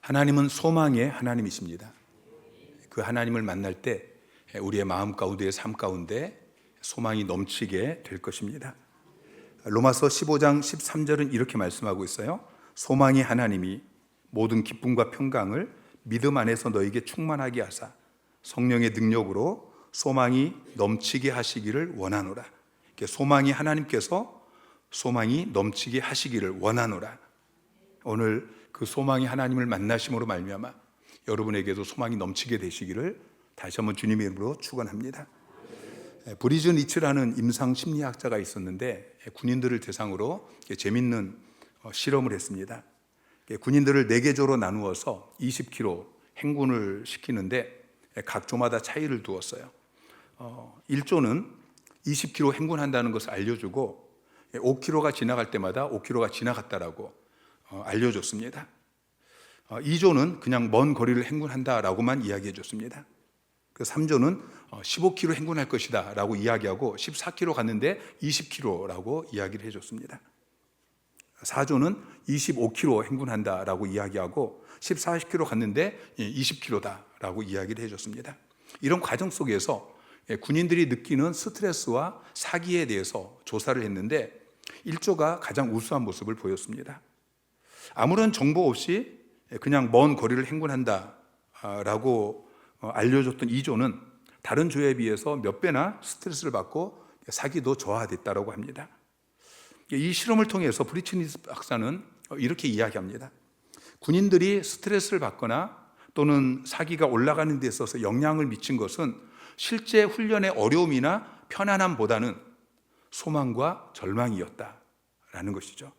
하나님은 소망의 하나님이십니다. 그 하나님을 만날 때 우리의 마음 가운데, 삶 가운데 소망이 넘치게 될 것입니다. 로마서 15장 13절은 이렇게 말씀하고 있어요. 소망의 하나님이 모든 기쁨과 평강을 믿음 안에서 너에게 충만하게 하사 성령의 능력으로 소망이 넘치게 하시기를 원하노라. 소망이 하나님께서 소망이 넘치게 하시기를 원하노라. 오늘 그 소망이 하나님을 만나심으로 말미암아 여러분에게도 소망이 넘치게 되시기를 다시 한번 주님의 이름으로 축원합니다. 브리즈 니츠라는 임상 심리학자가 있었는데 군인들을 대상으로 재밌는 실험을 했습니다. 군인들을 4개 조로 나누어서 20km 행군을 시키는데 각 조마다 차이를 두었어요. 1조는 20km 행군한다는 것을 알려주고 5km가 지나갈 때마다 5km가 지나갔다라고 알려줬습니다. 2조는 그냥 먼 거리를 행군한다라고만 이야기해 줬습니다. 3조는 15km 행군할 것이다 라고 이야기하고 14km 갔는데 20km라고 이야기를 해줬습니다. 4조는 25km 행군한다 라고 이야기하고 14km 갔는데 20km다 라고 이야기를 해줬습니다. 이런 과정 속에서 군인들이 느끼는 스트레스와 사기에 대해서 조사를 했는데 1조가 가장 우수한 모습을 보였습니다. 아무런 정보 없이 그냥 먼 거리를 행군한다 라고 알려줬던 2조는 다른 조에 비해서 몇 배나 스트레스를 받고 사기도 저하됐다고 합니다. 이 실험을 통해서 브리츠니스 박사는 이렇게 이야기합니다. 군인들이 스트레스를 받거나 또는 사기가 올라가는 데 있어서 영향을 미친 것은 실제 훈련의 어려움이나 편안함보다는 소망과 절망이었다라는 것이죠.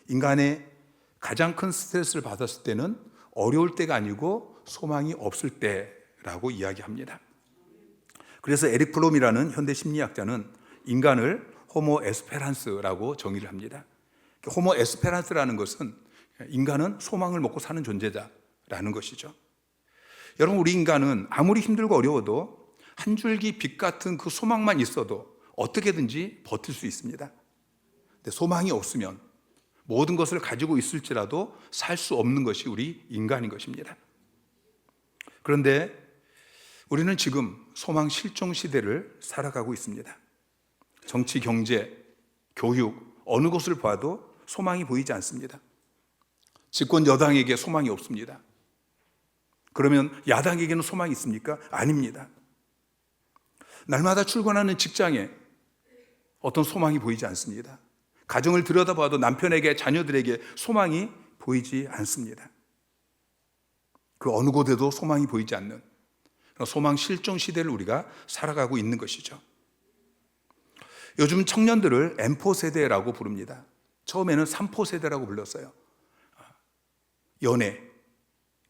인간의 가장 큰 스트레스를 받았을 때는 어려울 때가 아니고 소망이 없을 때라고 이야기합니다. 그래서 에릭 프롬이라는 현대 심리학자는 인간을 호모 에스페란스라고 정의를 합니다. 호모 에스페란스라는 것은 인간은 소망을 먹고 사는 존재다라는 것이죠. 여러분, 우리 인간은 아무리 힘들고 어려워도 한 줄기 빛 같은 그 소망만 있어도 어떻게든지 버틸 수 있습니다. 근데 소망이 없으면 모든 것을 가지고 있을지라도 살 수 없는 것이 우리 인간인 것입니다. 그런데 우리는 지금 소망 실종 시대를 살아가고 있습니다. 정치, 경제, 교육, 어느 곳을 봐도 소망이 보이지 않습니다. 집권 여당에게 소망이 없습니다. 그러면 야당에게는 소망이 있습니까? 아닙니다. 날마다 출근하는 직장에 어떤 소망이 보이지 않습니다. 가정을 들여다봐도 남편에게, 자녀들에게 소망이 보이지 않습니다. 그 어느 곳에도 소망이 보이지 않는 소망 실종 시대를 우리가 살아가고 있는 것이죠. 요즘 청년들을 M4 세대라고 부릅니다. 처음에는 3포 세대라고 불렀어요. 연애,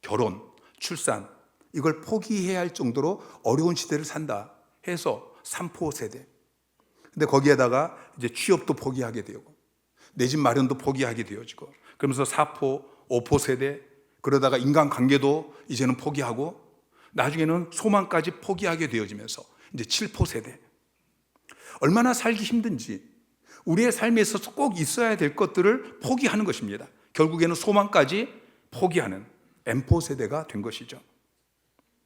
결혼, 출산, 이걸 포기해야 할 정도로 어려운 시대를 산다 해서 3포 세대. 근데 거기에다가 이제 취업도 포기하게 되고 내 집 마련도 포기하게 되어지고 그러면서 4포, 5포 세대, 그러다가 인간관계도 이제는 포기하고 나중에는 소망까지 포기하게 되어지면서 이제 7포 세대. 얼마나 살기 힘든지 우리의 삶에 있어서 꼭 있어야 될 것들을 포기하는 것입니다. 결국에는 소망까지 포기하는 M4 세대가 된 것이죠.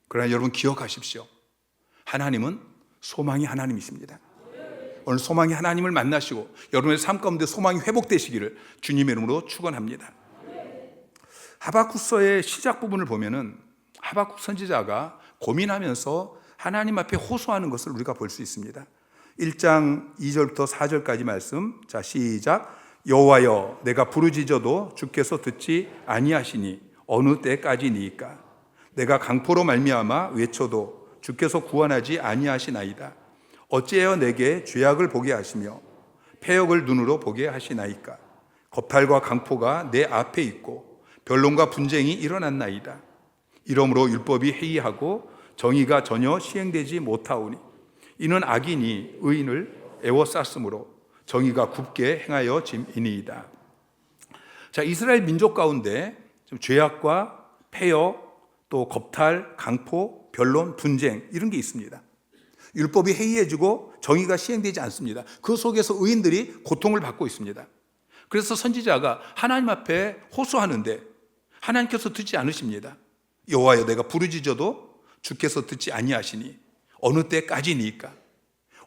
그러나 여러분 기억하십시오. 하나님은 소망이 하나님이십니다. 오늘 소망이 하나님을 만나시고 여러분의 삶 가운데 소망이 회복되시기를 주님의 이름으로 축원합니다. 하박국서의 시작 부분을 보면은 하박국 선지자가 고민하면서 하나님 앞에 호소하는 것을 우리가 볼 수 있습니다. 1장 2절부터 4절까지 말씀. 자, 시작. 여호와여, 내가 부르짖어도 주께서 듣지 아니하시니 어느 때까지니이까? 내가 강포로 말미암아 외쳐도 주께서 구원하지 아니하시나이다. 어찌하여 내게 죄악을 보게 하시며 패역을 눈으로 보게 하시나이까? 겁탈과 강포가 내 앞에 있고 변론과 분쟁이 일어났나이다. 이러므로 율법이 해이하고 정의가 전혀 시행되지 못하오니 이는 악인이 의인을 애워쌌으므로 정의가 굽게 행하여 짐이니이다. 자, 이스라엘 민족 가운데 죄악과 패역, 또 겁탈, 강포, 변론, 분쟁 이런 게 있습니다. 율법이 해이해지고 정의가 시행되지 않습니다. 그 속에서 의인들이 고통을 받고 있습니다. 그래서 선지자가 하나님 앞에 호소하는데 하나님께서 듣지 않으십니다. 여호와여 내가 부르짖어도 주께서 듣지 아니하시니 어느 때까지니까.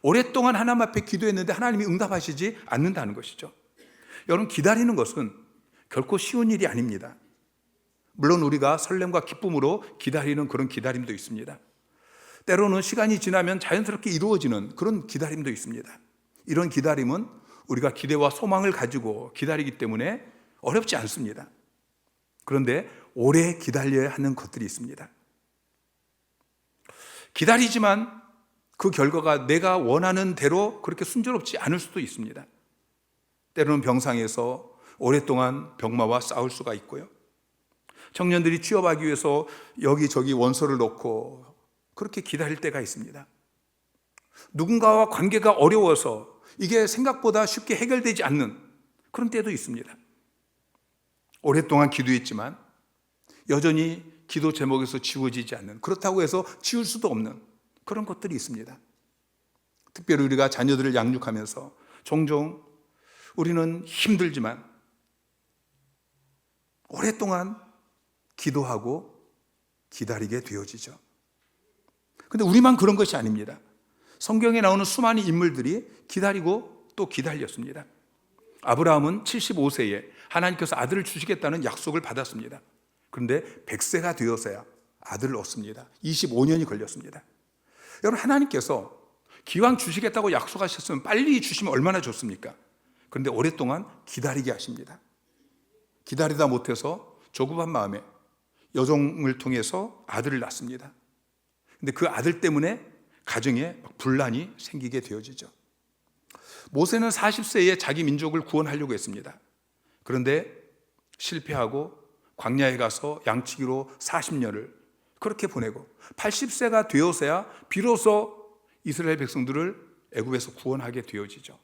오랫동안 하나님 앞에 기도했는데 하나님이 응답하시지 않는다는 것이죠. 여러분, 기다리는 것은 결코 쉬운 일이 아닙니다. 물론 우리가 설렘과 기쁨으로 기다리는 그런 기다림도 있습니다. 때로는 시간이 지나면 자연스럽게 이루어지는 그런 기다림도 있습니다. 이런 기다림은 우리가 기대와 소망을 가지고 기다리기 때문에 어렵지 않습니다. 그런데 오래 기다려야 하는 것들이 있습니다. 기다리지만 그 결과가 내가 원하는 대로 그렇게 순조롭지 않을 수도 있습니다. 때로는 병상에서 오랫동안 병마와 싸울 수가 있고요. 청년들이 취업하기 위해서 여기저기 원서를 넣고 그렇게 기다릴 때가 있습니다. 누군가와 관계가 어려워서 이게 생각보다 쉽게 해결되지 않는 그런 때도 있습니다. 오랫동안 기도했지만 여전히 기도 제목에서 지워지지 않는, 그렇다고 해서 지울 수도 없는 그런 것들이 있습니다. 특별히 우리가 자녀들을 양육하면서 종종 우리는 힘들지만 오랫동안 기도하고 기다리게 되어지죠. 근데 우리만 그런 것이 아닙니다. 성경에 나오는 수많은 인물들이 기다리고 또 기다렸습니다. 아브라함은 75세에 하나님께서 아들을 주시겠다는 약속을 받았습니다. 그런데 100세가 되어서야 아들을 얻습니다. 25년이 걸렸습니다. 여러분, 하나님께서 기왕 주시겠다고 약속하셨으면 빨리 주시면 얼마나 좋습니까? 그런데 오랫동안 기다리게 하십니다. 기다리다 못해서 조급한 마음에 여종을 통해서 아들을 낳습니다. 근데 그 아들 때문에 가정에 분란이 생기게 되어지죠. 모세는 40세에 자기 민족을 구원하려고 했습니다. 그런데 실패하고 광야에 가서 양치기로 40년을 그렇게 보내고 80세가 되어서야 비로소 이스라엘 백성들을 애굽에서 구원하게 되어지죠.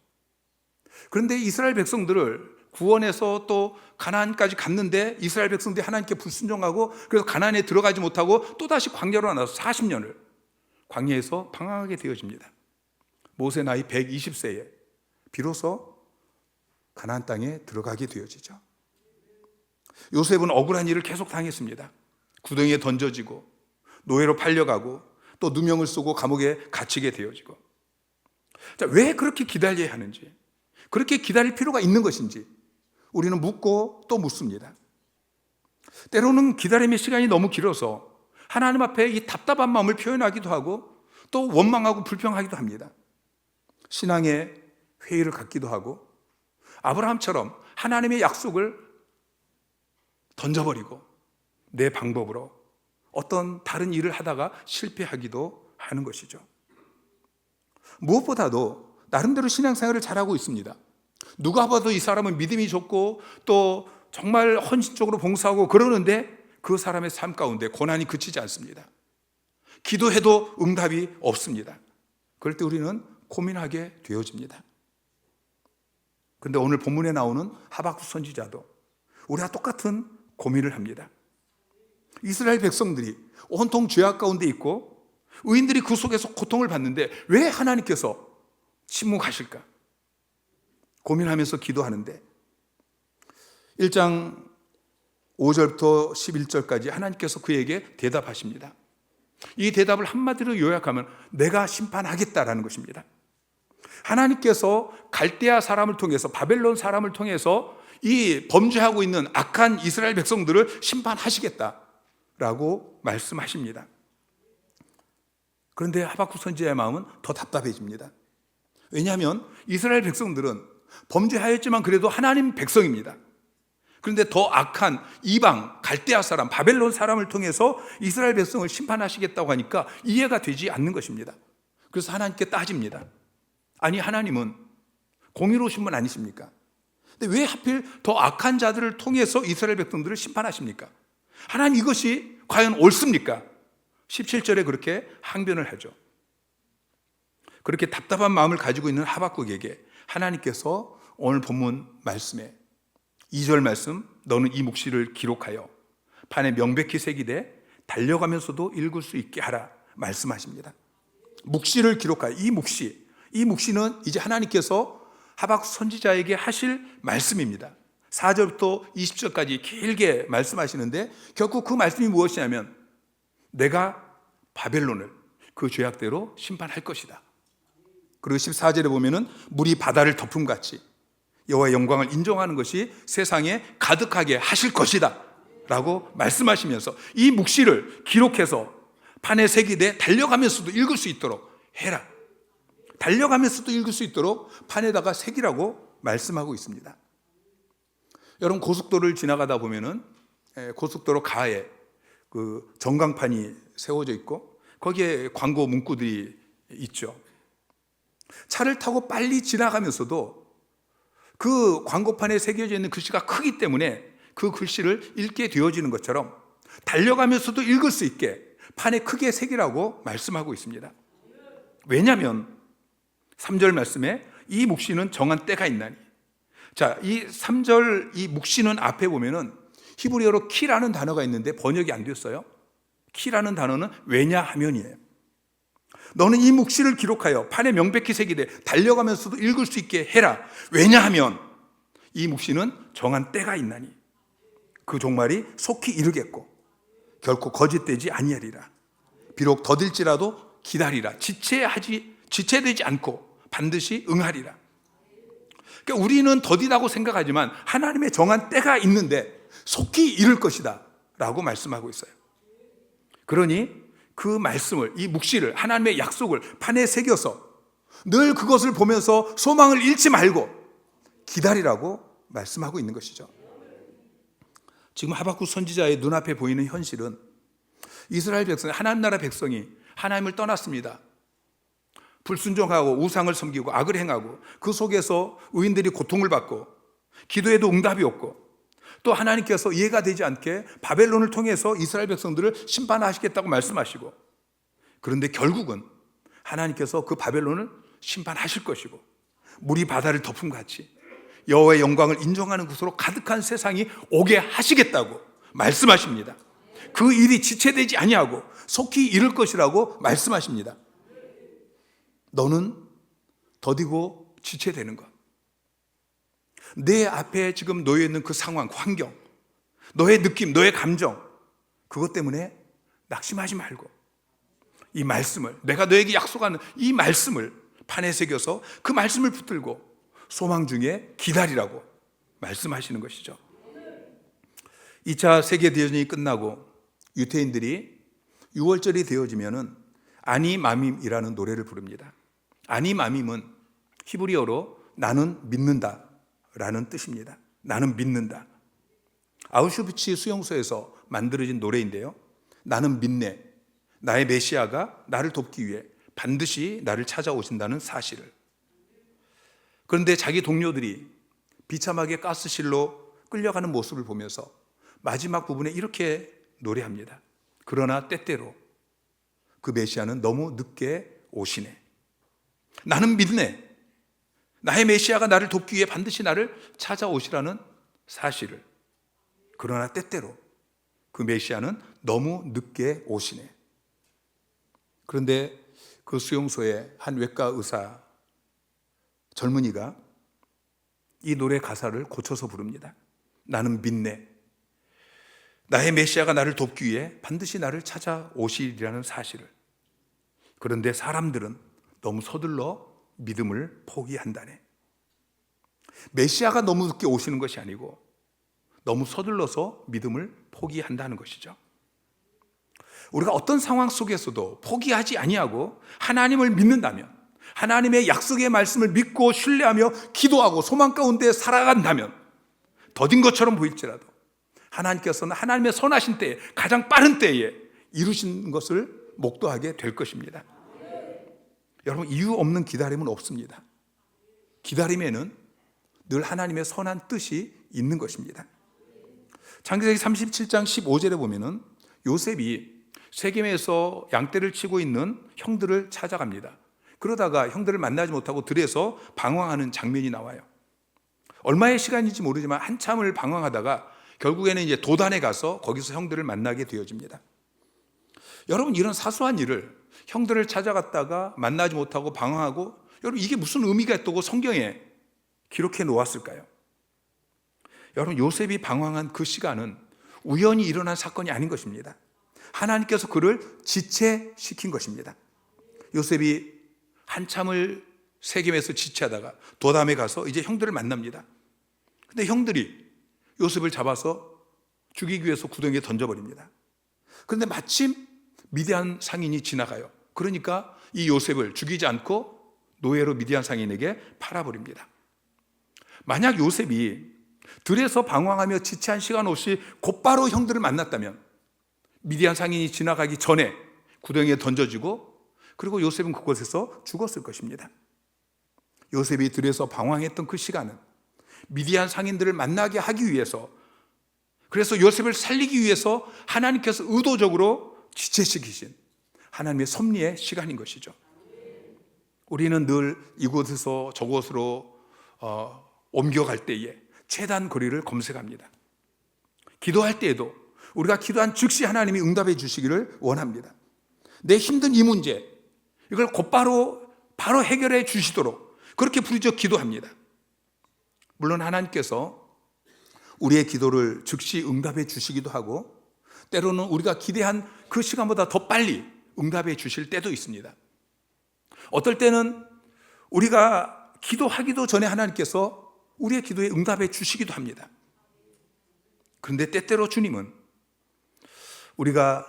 그런데 이스라엘 백성들을 구원해서 또 가나안까지 갔는데 이스라엘 백성들이 하나님께 불순종하고 그래서 가나안에 들어가지 못하고 또다시 광야로 나와서 40년을 광야에서 방황하게 되어집니다. 모세 나이 120세에 비로소 가나안 땅에 들어가게 되어지죠. 요셉은 억울한 일을 계속 당했습니다. 구덩이에 던져지고 노예로 팔려가고 또 누명을 쓰고 감옥에 갇히게 되어지고. 자, 왜 그렇게 기다려야 하는지, 그렇게 기다릴 필요가 있는 것인지 우리는 묻고 또 묻습니다. 때로는 기다림의 시간이 너무 길어서 하나님 앞에 이 답답한 마음을 표현하기도 하고 또 원망하고 불평하기도 합니다. 신앙의 회의를 갖기도 하고 아브라함처럼 하나님의 약속을 던져버리고 내 방법으로 어떤 다른 일을 하다가 실패하기도 하는 것이죠. 무엇보다도 나름대로 신앙생활을 잘하고 있습니다. 누가 봐도 이 사람은 믿음이 좋고 또 정말 헌신적으로 봉사하고 그러는데 그 사람의 삶 가운데 고난이 그치지 않습니다. 기도해도 응답이 없습니다. 그럴 때 우리는 고민하게 되어집니다. 그런데 오늘 본문에 나오는 하박국 선지자도 우리와 똑같은 고민을 합니다. 이스라엘 백성들이 온통 죄악 가운데 있고 의인들이 그 속에서 고통을 받는데 왜 하나님께서 침묵하실까? 고민하면서 기도하는데 1장 5절부터 11절까지 하나님께서 그에게 대답하십니다. 이 대답을 한마디로 요약하면 내가 심판하겠다라는 것입니다. 하나님께서 갈대아 사람을 통해서, 바벨론 사람을 통해서 이 범죄하고 있는 악한 이스라엘 백성들을 심판하시겠다라고 말씀하십니다. 그런데 하박국 선지자의 마음은 더 답답해집니다. 왜냐하면 이스라엘 백성들은 범죄하였지만 그래도 하나님 백성입니다. 그런데 더 악한 이방, 갈대아 사람, 바벨론 사람을 통해서 이스라엘 백성을 심판하시겠다고 하니까 이해가 되지 않는 것입니다. 그래서 하나님께 따집니다. 아니, 하나님은 공의로우신 분 아니십니까? 근데 왜 하필 더 악한 자들을 통해서 이스라엘 백성들을 심판하십니까? 하나님, 이것이 과연 옳습니까? 17절에 그렇게 항변을 하죠. 그렇게 답답한 마음을 가지고 있는 하박국에게 하나님께서 오늘 본문 말씀에 2절 말씀, 너는 이 묵시를 기록하여 판에 명백히 새기되 달려가면서도 읽을 수 있게 하라 말씀하십니다. 묵시를 기록하여, 이 묵시는 이제 하나님께서 하박국 선지자에게 하실 말씀입니다. 4절부터 20절까지 길게 말씀하시는데 결국 그 말씀이 무엇이냐면 내가 바벨론을 그 죄악대로 심판할 것이다. 그리고 14절에 보면은 물이 바다를 덮음같이 여호와의 영광을 인정하는 것이 세상에 가득하게 하실 것이다 라고 말씀하시면서 이 묵시를 기록해서 판에 새기되 달려가면서도 읽을 수 있도록 해라. 달려가면서도 읽을 수 있도록 판에다가 새기라고 말씀하고 있습니다. 여러분 고속도로를 지나가다 보면은 고속도로 가에 그 전광판이 세워져 있고 거기에 광고 문구들이 있죠. 차를 타고 빨리 지나가면서도 그 광고판에 새겨져 있는 글씨가 크기 때문에 그 글씨를 읽게 되어지는 것처럼 달려가면서도 읽을 수 있게 판에 크게 새기라고 말씀하고 있습니다. 왜냐하면 3절 말씀에 이 묵시는 정한 때가 있나니. 자, 이 3절 이 묵시는 앞에 보면은 히브리어로 키라는 단어가 있는데 번역이 안 됐어요. 키라는 단어는 왜냐하면이에요. 너는 이 묵시를 기록하여 판에 명백히 새기되 달려가면서도 읽을 수 있게 해라. 왜냐하면 이 묵시는 정한 때가 있나니 그 종말이 속히 이르겠고 결코 거짓되지 아니하리라. 비록 더딜지라도 기다리라. 지체되지 않고 반드시 응하리라. 그러니까 우리는 더디다고 생각하지만 하나님의 정한 때가 있는데 속히 이룰 것이다 라고 말씀하고 있어요. 그러니 그 말씀을, 이 묵시를, 하나님의 약속을 판에 새겨서 늘 그것을 보면서 소망을 잃지 말고 기다리라고 말씀하고 있는 것이죠. 지금 하박국 선지자의 눈앞에 보이는 현실은 이스라엘 백성, 하나님 나라 백성이 하나님을 떠났습니다. 불순종하고 우상을 섬기고 악을 행하고 그 속에서 의인들이 고통을 받고 기도해도 응답이 없고 또 하나님께서 이해가 되지 않게 바벨론을 통해서 이스라엘 백성들을 심판하시겠다고 말씀하시고 그런데 결국은 하나님께서 그 바벨론을 심판하실 것이고 물이 바다를 덮음같이 여호와의 영광을 인정하는 곳으로 가득한 세상이 오게 하시겠다고 말씀하십니다. 그 일이 지체되지 아니하고 속히 이룰 것이라고 말씀하십니다. 너는 더디고 지체되는 것, 내 앞에 지금 놓여 있는 그 상황, 환경, 너의 느낌, 너의 감정, 그것 때문에 낙심하지 말고 이 말씀을, 내가 너에게 약속하는 이 말씀을 판에 새겨서 그 말씀을 붙들고 소망 중에 기다리라고 말씀하시는 것이죠. 2차 세계대전이 끝나고 유태인들이 6월절이 되어지면은 아니마밈이라는 노래를 부릅니다. 아니마밈은 히브리어로 나는 믿는다 라는 뜻입니다. 나는 믿는다. 아우슈비츠 수용소에서 만들어진 노래인데요. 나는 믿네. 나의 메시아가 나를 돕기 위해 반드시 나를 찾아오신다는 사실을. 그런데 자기 동료들이 비참하게 가스실로 끌려가는 모습을 보면서 마지막 부분에 이렇게 노래합니다. 그러나 때때로 그 메시아는 너무 늦게 오시네. 나는 믿네. 나의 메시아가 나를 돕기 위해 반드시 나를 찾아오시라는 사실을. 그러나 때때로 그 메시아는 너무 늦게 오시네. 그런데 그 수용소의 한 외과 의사 젊은이가 이 노래 가사를 고쳐서 부릅니다. 나는 믿네. 나의 메시아가 나를 돕기 위해 반드시 나를 찾아오시리라는 사실을. 그런데 사람들은 너무 서둘러 믿음을 포기한다네. 메시아가 너무 늦게 오시는 것이 아니고 너무 서둘러서 믿음을 포기한다는 것이죠. 우리가 어떤 상황 속에서도 포기하지 아니하고 하나님을 믿는다면, 하나님의 약속의 말씀을 믿고 신뢰하며 기도하고 소망 가운데 살아간다면 더딘 것처럼 보일지라도 하나님께서는 하나님의 선하신 때에, 가장 빠른 때에 이루신 것을 목도하게 될 것입니다. 여러분, 이유 없는 기다림은 없습니다. 기다림에는 늘 하나님의 선한 뜻이 있는 것입니다. 창세기 37장 15절에 보면은 요셉이 세겜에서 양떼를 치고 있는 형들을 찾아갑니다. 그러다가 형들을 만나지 못하고 들에서 방황하는 장면이 나와요. 얼마의 시간인지 모르지만 한참을 방황하다가 결국에는 이제 도단에 가서 거기서 형들을 만나게 되어집니다. 여러분, 이런 사소한 일을 형들을 찾아갔다가 만나지 못하고 방황하고, 여러분 이게 무슨 의미가 있다고 성경에 기록해 놓았을까요? 여러분, 요셉이 방황한 그 시간은 우연히 일어난 사건이 아닌 것입니다. 하나님께서 그를 지체시킨 것입니다. 요셉이 한참을 세겜에서 지체하다가 도담에 가서 이제 형들을 만납니다. 근데 형들이 요셉을 잡아서 죽이기 위해서 구덩이에 던져버립니다. 그런데 마침 미디안 상인이 지나가요. 그러니까 이 요셉을 죽이지 않고 노예로 미디안 상인에게 팔아버립니다. 만약 요셉이 들에서 방황하며 지체한 시간 없이 곧바로 형들을 만났다면 미디안 상인이 지나가기 전에 구덩이에 던져지고, 그리고 요셉은 그곳에서 죽었을 것입니다. 요셉이 들에서 방황했던 그 시간은 미디안 상인들을 만나게 하기 위해서, 그래서 요셉을 살리기 위해서 하나님께서 의도적으로 지체시키신 하나님의 섭리의 시간인 것이죠. 우리는 늘 이곳에서 저곳으로 옮겨갈 때에 최단 거리를 검색합니다. 기도할 때에도 우리가 기도한 즉시 하나님이 응답해 주시기를 원합니다. 내 힘든 이 문제, 이걸 곧바로 바로 해결해 주시도록 그렇게 부르짖어 기도합니다. 물론 하나님께서 우리의 기도를 즉시 응답해 주시기도 하고, 때로는 우리가 기대한 그 시간보다 더 빨리 응답해 주실 때도 있습니다. 어떨 때는 우리가 기도하기도 전에 하나님께서 우리의 기도에 응답해 주시기도 합니다. 그런데 때때로 주님은 우리가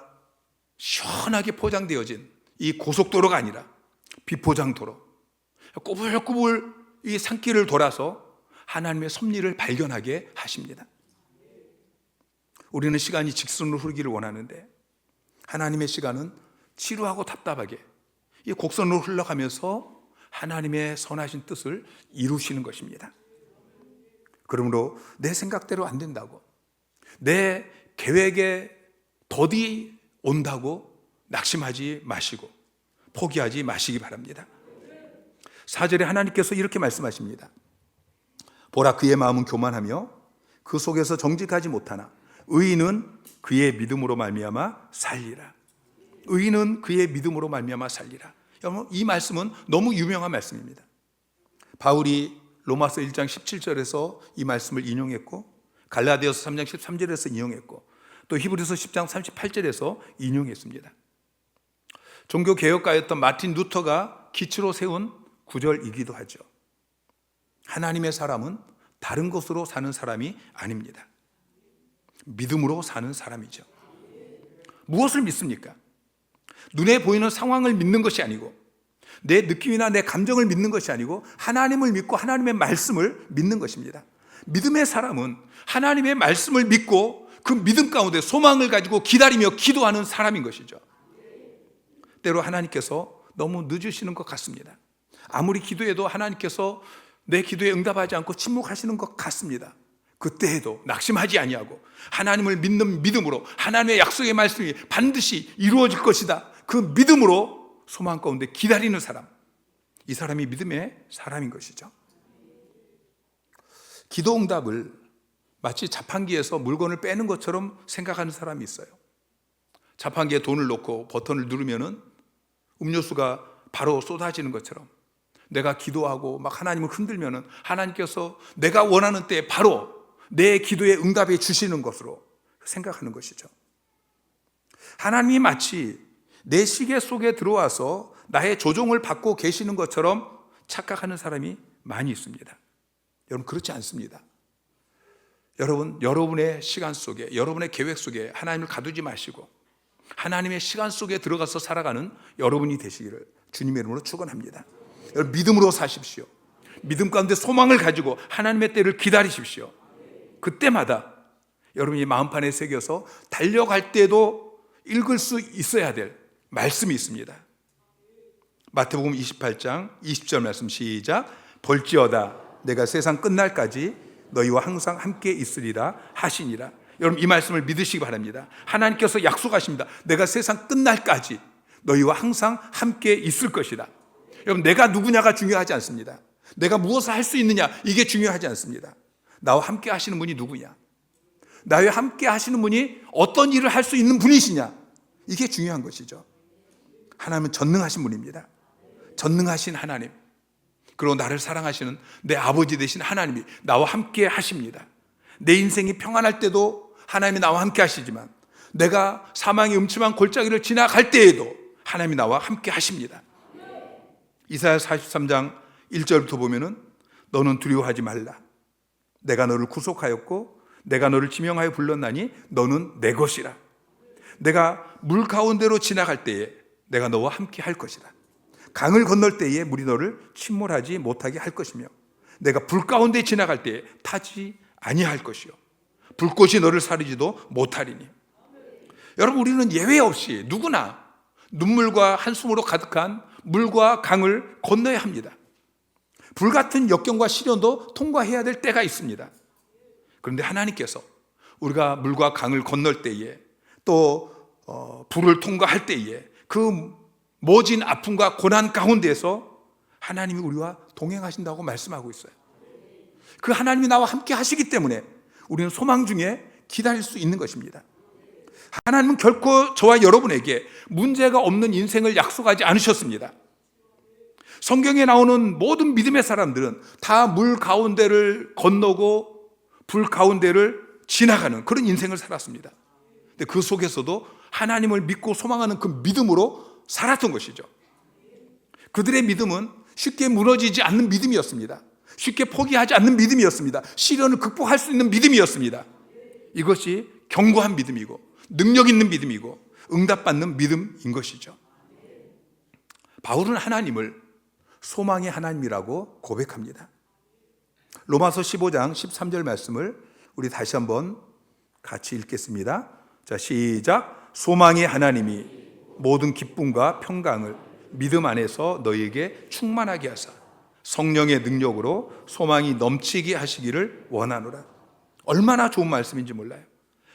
시원하게 포장되어진 이 고속도로가 아니라 비포장도로, 꼬불꼬불 이 산길을 돌아서 하나님의 섭리를 발견하게 하십니다. 우리는 시간이 직선으로 흐르기를 원하는데 하나님의 시간은 지루하고 답답하게 이 곡선으로 흘러가면서 하나님의 선하신 뜻을 이루시는 것입니다. 그러므로 내 생각대로 안 된다고, 내 계획에 더디 온다고 낙심하지 마시고 포기하지 마시기 바랍니다. 4절에 하나님께서 이렇게 말씀하십니다. 보라, 그의 마음은 교만하며 그 속에서 정직하지 못하나 의인은 그의 믿음으로 말미암아 살리라. 의인은 그의 믿음으로 말미암아 살리라. 여러분, 이 말씀은 너무 유명한 말씀입니다. 바울이 로마서 1장 17절에서 이 말씀을 인용했고, 갈라디아서 3장 13절에서 인용했고, 또 히브리서 10장 38절에서 인용했습니다. 종교개혁가였던 마틴 루터가 기초로 세운 구절이기도 하죠. 하나님의 사람은 다른 것으로 사는 사람이 아닙니다. 믿음으로 사는 사람이죠. 무엇을 믿습니까? 눈에 보이는 상황을 믿는 것이 아니고, 내 느낌이나 내 감정을 믿는 것이 아니고 하나님을 믿고 하나님의 말씀을 믿는 것입니다. 믿음의 사람은 하나님의 말씀을 믿고 그 믿음 가운데 소망을 가지고 기다리며 기도하는 사람인 것이죠. 때로 하나님께서 너무 늦으시는 것 같습니다. 아무리 기도해도 하나님께서 내 기도에 응답하지 않고 침묵하시는 것 같습니다. 그때에도 낙심하지 아니하고 하나님을 믿는 믿음으로 하나님의 약속의 말씀이 반드시 이루어질 것이다, 그 믿음으로 소망 가운데 기다리는 사람, 이 사람이 믿음의 사람인 것이죠. 기도 응답을 마치 자판기에서 물건을 빼는 것처럼 생각하는 사람이 있어요. 자판기에 돈을 넣고 버튼을 누르면은 음료수가 바로 쏟아지는 것처럼 내가 기도하고 막 하나님을 흔들면은 하나님께서 내가 원하는 때에 바로 내 기도에 응답해 주시는 것으로 생각하는 것이죠. 하나님이 마치 내 시계 속에 들어와서 나의 조종을 받고 계시는 것처럼 착각하는 사람이 많이 있습니다. 여러분, 그렇지 않습니다. 여러분, 여러분의 시간 속에, 여러분의 계획 속에 하나님을 가두지 마시고 하나님의 시간 속에 들어가서 살아가는 여러분이 되시기를 주님의 이름으로 축원합니다. 여러분, 믿음으로 사십시오. 믿음 가운데 소망을 가지고 하나님의 때를 기다리십시오. 그때마다 여러분이 마음판에 새겨서 달려갈 때도 읽을 수 있어야 될 말씀이 있습니다. 마태복음 28장 20절 말씀 시작. 볼지어다 내가 세상 끝날까지 너희와 항상 함께 있으리라 하시니라. 여러분, 이 말씀을 믿으시기 바랍니다. 하나님께서 약속하십니다. 내가 세상 끝날까지 너희와 항상 함께 있을 것이다. 여러분, 내가 누구냐가 중요하지 않습니다. 내가 무엇을 할 수 있느냐, 이게 중요하지 않습니다. 나와 함께 하시는 분이 누구냐, 나와 함께 하시는 분이 어떤 일을 할 수 있는 분이시냐, 이게 중요한 것이죠. 하나님은 전능하신 분입니다. 전능하신 하나님, 그리고 나를 사랑하시는 내 아버지 되신 하나님이 나와 함께 하십니다. 내 인생이 평안할 때도 하나님이 나와 함께 하시지만 내가 사망의 음침한 골짜기를 지나갈 때에도 하나님이 나와 함께 하십니다. 이사야 43장 1절부터 보면은 너는 두려워하지 말라. 내가 너를 구속하였고 내가 너를 지명하여 불렀나니 너는 내 것이라. 내가 물 가운데로 지나갈 때에 내가 너와 함께 할 것이다. 강을 건널 때에 물이 너를 침몰하지 못하게 할 것이며 내가 불 가운데 지나갈 때에 타지 아니할 것이요 불꽃이 너를 사르지도 못하리니. 여러분, 우리는 예외 없이 누구나 눈물과 한숨으로 가득한 물과 강을 건너야 합니다. 불같은 역경과 시련도 통과해야 될 때가 있습니다. 그런데 하나님께서 우리가 물과 강을 건널 때에 또 불을 통과할 때에 그 모진 아픔과 고난 가운데서 하나님이 우리와 동행하신다고 말씀하고 있어요. 그 하나님이 나와 함께 하시기 때문에 우리는 소망 중에 기다릴 수 있는 것입니다. 하나님은 결코 저와 여러분에게 문제가 없는 인생을 약속하지 않으셨습니다. 성경에 나오는 모든 믿음의 사람들은 다 물 가운데를 건너고 불 가운데를 지나가는 그런 인생을 살았습니다. 근데 그 속에서도 하나님을 믿고 소망하는 그 믿음으로 살았던 것이죠. 그들의 믿음은 쉽게 무너지지 않는 믿음이었습니다. 쉽게 포기하지 않는 믿음이었습니다. 시련을 극복할 수 있는 믿음이었습니다. 이것이 견고한 믿음이고 능력 있는 믿음이고 응답받는 믿음인 것이죠. 바울은 하나님을 소망의 하나님이라고 고백합니다. 로마서 15장 13절 말씀을 우리 다시 한번 같이 읽겠습니다. 자, 시작. 소망의 하나님이 모든 기쁨과 평강을 믿음 안에서 너희에게 충만하게 하사 성령의 능력으로 소망이 넘치게 하시기를 원하노라. 얼마나 좋은 말씀인지 몰라요.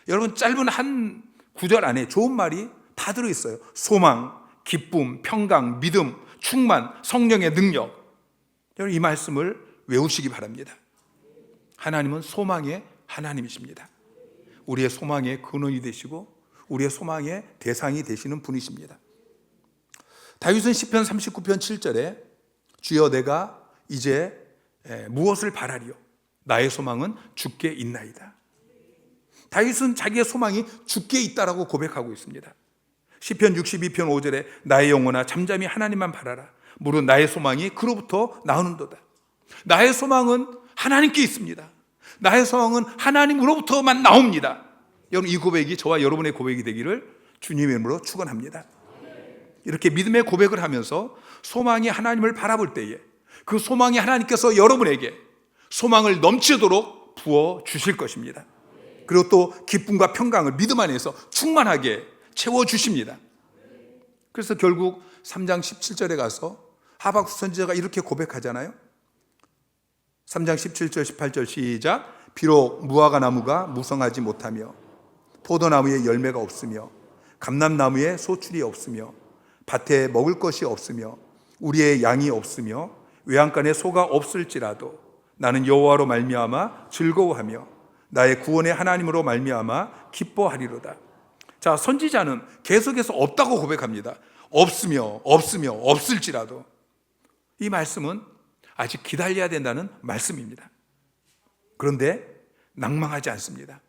여러분, 짧은 한 구절 안에 좋은 말이 다 들어있어요. 소망, 기쁨, 평강, 믿음, 충만, 성령의 능력. 여러분, 이 말씀을 외우시기 바랍니다. 하나님은 소망의 하나님이십니다. 우리의 소망의 근원이 되시고 우리의 소망의 대상이 되시는 분이십니다. 다윗은 시편 39편 7절에 주여 내가 이제 무엇을 바라리요? 나의 소망은 주께 있나이다. 다윗은 자기의 소망이 주께 있다라고 고백하고 있습니다. 시편 62편 5절에 나의 영혼아 잠잠히 하나님만 바라라. 무릇 나의 소망이 그로부터 나오는도다. 나의 소망은 하나님께 있습니다. 나의 소망은 하나님으로부터만 나옵니다. 여러분, 이 고백이 저와 여러분의 고백이 되기를 주님의 이름으로 축원합니다. 이렇게 믿음의 고백을 하면서 소망이 하나님을 바라볼 때에 그 소망이 하나님께서 여러분에게 소망을 넘치도록 부어 주실 것입니다. 그리고 또 기쁨과 평강을 믿음 안에서 충만하게 채워주십니다. 그래서 결국 3장 17절에 가서 하박국 선지자가 이렇게 고백하잖아요. 3장 17절 18절 시작. 비록 무화과 나무가 무성하지 못하며 포도나무에 열매가 없으며 감람나무에 소출이 없으며 밭에 먹을 것이 없으며 우리의 양이 없으며 외양간에 소가 없을지라도 나는 여호와로 말미암아 즐거워하며 나의 구원의 하나님으로 말미암아 기뻐하리로다. 자, 선지자는 계속해서 없다고 고백합니다. 없으며 없을지라도. 이 말씀은 아직 기다려야 된다는 말씀입니다. 그런데 낭망하지 않습니다.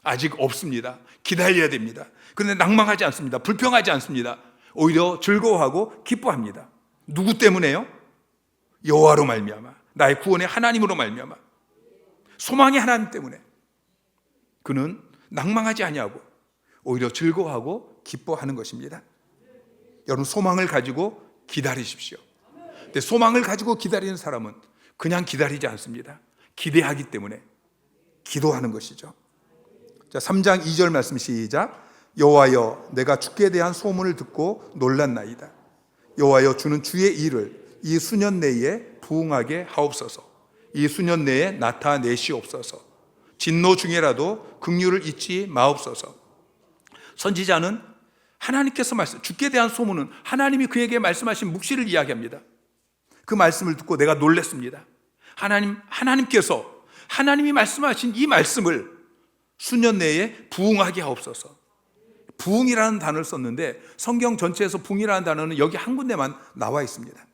아직 없습니다. 기다려야 됩니다. 그런데 낭망하지 않습니다. 불평하지 않습니다. 오히려 즐거워하고 기뻐합니다. 누구 때문에요? 여호와로 말미암아, 나의 구원의 하나님으로 말미암아, 소망의 하나님 때문에 그는 낭망하지 아니하고 오히려 즐거워하고 기뻐하는 것입니다. 여러분, 소망을 가지고 기다리십시오. 근데 소망을 가지고 기다리는 사람은 그냥 기다리지 않습니다. 기대하기 때문에 기도하는 것이죠. 자, 3장 2절 말씀 시작. 여호와여 내가 주께 대한 소문을 듣고 놀랐나이다. 여호와여 주는 주의 일을 이 수년 내에 부응하게 하옵소서. 이 수년 내에 나타내시옵소서. 진노 중에라도 긍휼을 잊지 마옵소서. 선지자는 하나님께서 주께 대한 소문은 하나님이 그에게 말씀하신 묵시를 이야기합니다. 그 말씀을 듣고 내가 놀랐습니다. 하나님께서 하나님이 말씀하신 이 말씀을 수년 내에 부응하게 하옵소서. 부응이라는 단어를 썼는데 성경 전체에서 부응이라는 단어는 여기 한 군데만 나와 있습니다.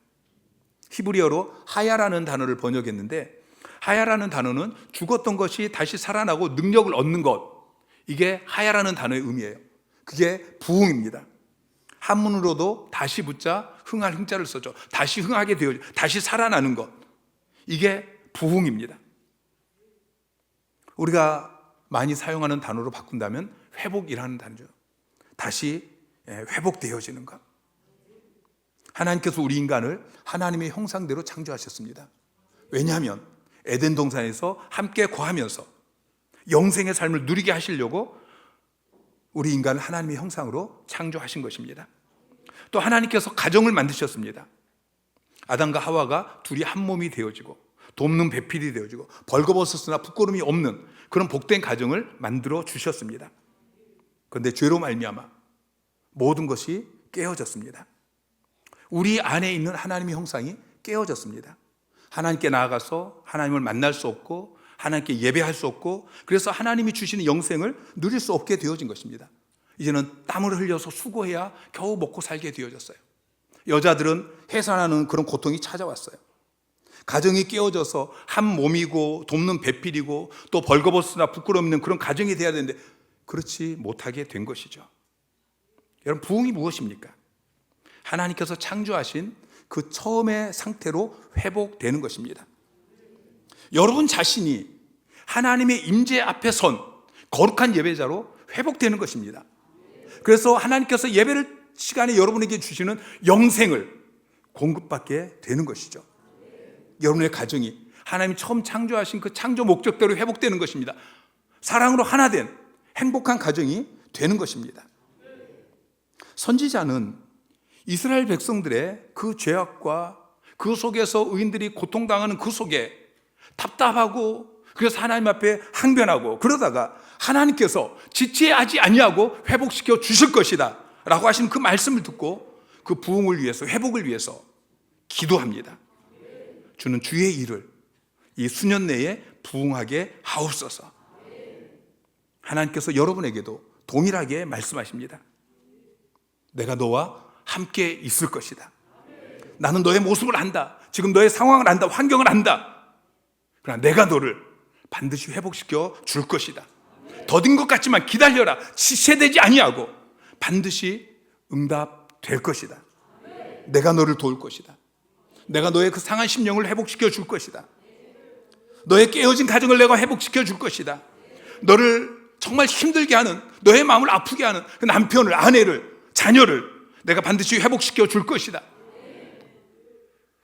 히브리어로 하야라는 단어를 번역했는데 하야라는 단어는 죽었던 것이 다시 살아나고 능력을 얻는 것, 이게 하야라는 단어의 의미예요. 그게 부흥입니다. 한문으로도 다시 붙자 흥할 흥자를 써죠. 다시 흥하게 되어, 다시 살아나는 것, 이게 부흥입니다. 우리가 많이 사용하는 단어로 바꾼다면 회복이라는 단어죠. 다시 회복되어지는 것. 하나님께서 우리 인간을 하나님의 형상대로 창조하셨습니다. 왜냐하면 에덴 동산에서 함께 거하면서 영생의 삶을 누리게 하시려고 우리 인간을 하나님의 형상으로 창조하신 것입니다. 또 하나님께서 가정을 만드셨습니다. 아담과 하와가 둘이 한 몸이 되어지고 돕는 배필이 되어지고 벌거벗었으나 부끄러움이 없는 그런 복된 가정을 만들어 주셨습니다. 그런데 죄로 말미암아 모든 것이 깨어졌습니다. 우리 안에 있는 하나님의 형상이 깨어졌습니다. 하나님께 나아가서 하나님을 만날 수 없고 하나님께 예배할 수 없고, 그래서 하나님이 주시는 영생을 누릴 수 없게 되어진 것입니다. 이제는 땀을 흘려서 수고해야 겨우 먹고 살게 되어졌어요. 여자들은 해산하는 그런 고통이 찾아왔어요. 가정이 깨어져서 한 몸이고 돕는 배필이고 또 벌거벗으나 부끄러움있는 그런 가정이 되어야 되는데 그렇지 못하게 된 것이죠. 여러분, 부흥이 무엇입니까? 하나님께서 창조하신 그 처음의 상태로 회복되는 것입니다. 여러분 자신이 하나님의 임재 앞에 선 거룩한 예배자로 회복되는 것입니다. 그래서 하나님께서 예배를 시간에 여러분에게 주시는 영생을 공급받게 되는 것이죠. 여러분의 가정이 하나님이 처음 창조하신 그 창조 목적대로 회복되는 것입니다. 사랑으로 하나 된 행복한 가정이 되는 것입니다. 선지자는 이스라엘 백성들의 그 죄악과 그 속에서 의인들이 고통당하는 그 속에 답답하고, 그래서 하나님 앞에 항변하고 그러다가 하나님께서 지체하지 아니하고 회복시켜 주실 것이다 라고 하신 그 말씀을 듣고 그 부흥을 위해서, 회복을 위해서 기도합니다. 주는 주의 일을 이 수년 내에 부흥하게 하옵소서. 하나님께서 여러분에게도 동일하게 말씀하십니다. 내가 너와 함께 있을 것이다. 나는 너의 모습을 안다. 지금 너의 상황을 안다. 환경을 안다. 그러나 내가 너를 반드시 회복시켜 줄 것이다. 더딘 것 같지만 기다려라. 지체되지 아니하고 반드시 응답될 것이다. 내가 너를 도울 것이다. 내가 너의 그 상한 심령을 회복시켜 줄 것이다. 너의 깨어진 가정을 내가 회복시켜 줄 것이다. 너를 정말 힘들게 하는, 너의 마음을 아프게 하는 그 남편을, 아내를, 자녀를 내가 반드시 회복시켜 줄 것이다.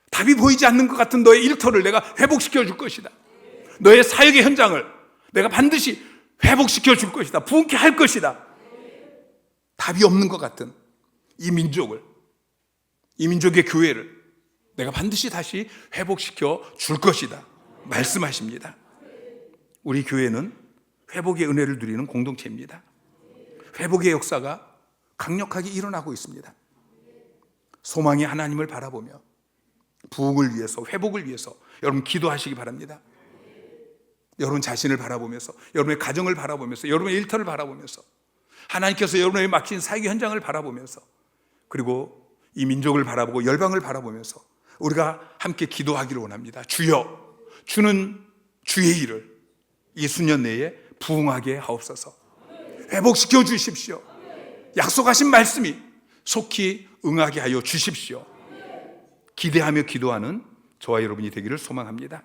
답이 보이지 않는 것 같은 너의 일터를 내가 회복시켜 줄 것이다. 너의 사역의 현장을 내가 반드시 회복시켜 줄 것이다. 부흥케 할 것이다. 답이 없는 것 같은 이 민족을, 이 민족의 교회를 내가 반드시 다시 회복시켜 줄 것이다 말씀하십니다. 우리 교회는 회복의 은혜를 누리는 공동체입니다. 회복의 역사가 강력하게 일어나고 있습니다. 소망의 하나님을 바라보며 부흥을 위해서, 회복을 위해서 여러분 기도하시기 바랍니다. 여러분 자신을 바라보면서, 여러분의 가정을 바라보면서, 여러분의 일터를 바라보면서, 하나님께서 여러분에게 맡긴 사역의 현장을 바라보면서, 그리고 이 민족을 바라보고 열방을 바라보면서 우리가 함께 기도하기를 원합니다. 주여, 주는 주의 일을 이 수년 내에 부흥하게 하옵소서. 회복시켜 주십시오. 약속하신 말씀이 속히 응하게 하여 주십시오. 기대하며 기도하는 저와 여러분이 되기를 소망합니다.